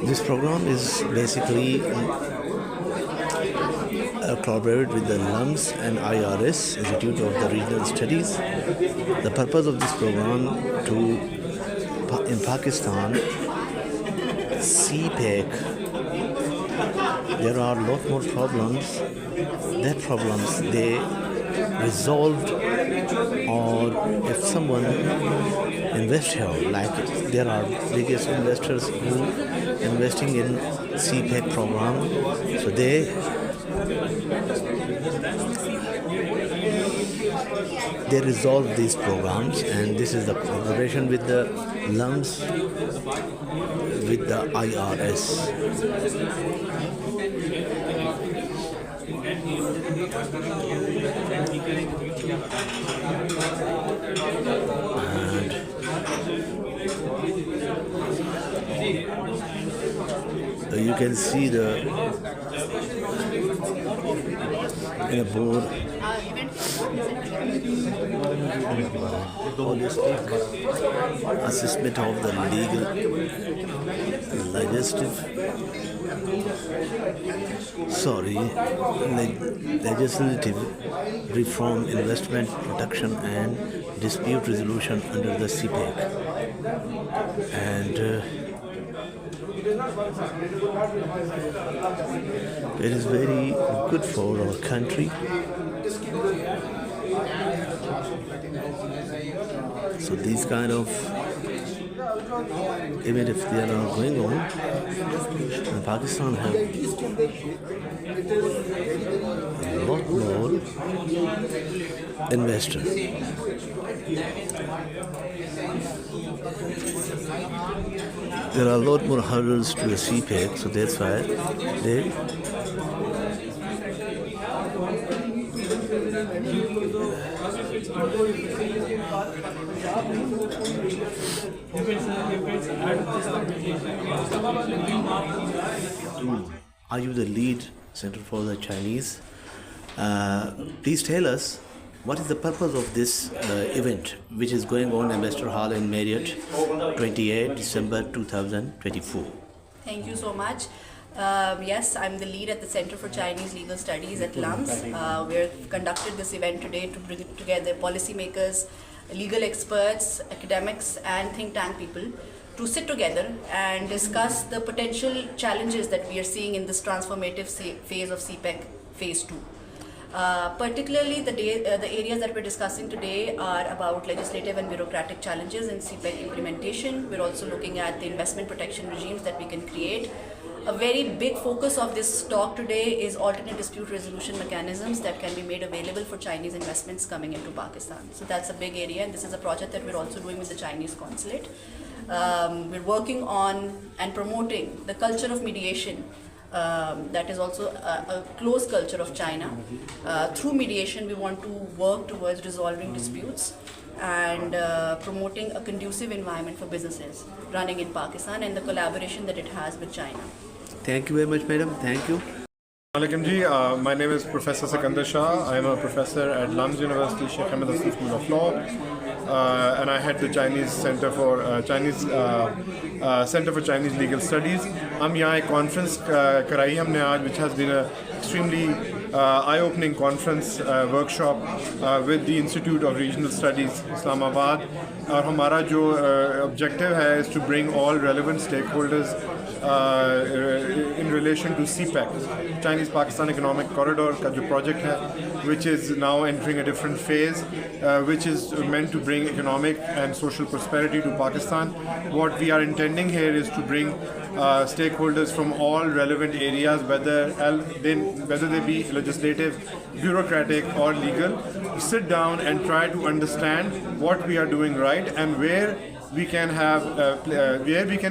This program is basically collaborated with the Lums and IRS, Institute of the Regional Studies. The purpose of this program in Pakistan, CPEC, there are a lot more problems. That problems they resolved, or if someone invest here, like there are biggest investors who investing in CPEC program, so they resolve these programs, and this is the collaboration with the Lums, with the IRS. And you can see in a board holistic assessment of the legislative reform, investment protection and dispute resolution under the CPEC. And it is very good for our country. So these kind of even if they are not going on, and Pakistan have a lot more investors. There are a lot more hurdles to a CPEC, so that's why they Are you the lead center for the Chinese? Please tell us what is the purpose of this event, which is going on in Ambassador Hall in Marriott, 28 December 2024. Thank you so much. Yes, I'm the lead at the Center for Chinese Legal Studies at Lums. We've conducted this event today to bring together policymakers, legal experts, academics and think tank people to sit together and discuss the potential challenges that we are seeing in this transformative phase of CPEC Phase 2. Particularly the areas that we're discussing today are about legislative and bureaucratic challenges in CPEC implementation. We're also looking at the investment protection regimes that we can create. A very big focus of this talk today is alternate dispute resolution mechanisms that can be made available for Chinese investments coming into Pakistan. So that's a big area, and this is a project that we're also doing with the Chinese consulate. We're working on and promoting the culture of mediation. That is also a close culture of China. Through mediation, we want to work towards resolving disputes and promoting a conducive environment for businesses running in Pakistan and the collaboration that it has with China. Thank you very much, madam. Thank you. Alaikum ji, my name is Professor Sikandar Shah. I am a professor at Lums University, Sheikh Hamad Hassan School of Law, and I head the Chinese Center for Chinese Legal Studies. हम यहाँ एक conference कराई हमने आज, which has been a extremely eye-opening conference workshop with the Institute of Regional Studies, Islamabad. और हमारा जो objective है is to bring all relevant stakeholders in relation to CPEC, Chinese-Pakistan Economic Corridor का जो project है, which is now entering a different phase, which is meant to bring economic and social prosperity to Pakistan. What we are intending here is to bring stakeholders from all relevant areas, whether they be legislative, bureaucratic or legal, sit down and try to understand what we are doing right and where we can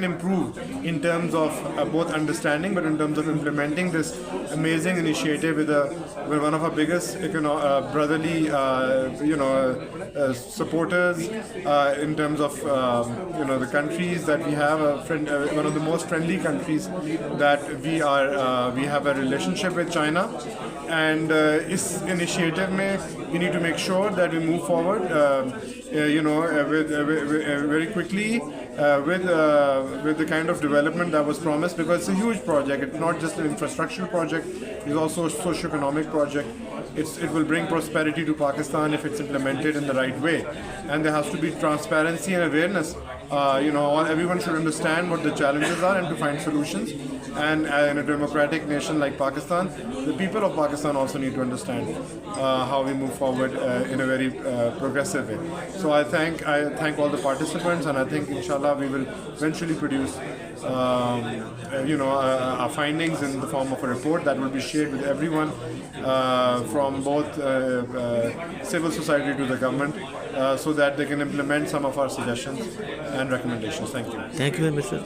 improve in terms of both understanding, but in terms of implementing this amazing initiative with one of our biggest brotherly supporters in terms of the countries that we have, one of the most friendly countries that we have a relationship with, China. And this initiative we need to make sure that we move forward very quickly with the kind of development that was promised, because it's a huge project. It's not just an infrastructural project, it's also a socio-economic project. It will bring prosperity to Pakistan if it's implemented in the right way. And there has to be transparency and awareness. Everyone should understand what the challenges are and to find solutions. And in a democratic nation like Pakistan, the people of Pakistan also need to understand how we move forward in a very progressive way. So I thank all the participants, and I think inshallah we will eventually produce our findings in the form of a report that will be shared with everyone, from both civil society to the government, so that they can implement some of our suggestions and recommendations. Thank you. Thank you very much, sir.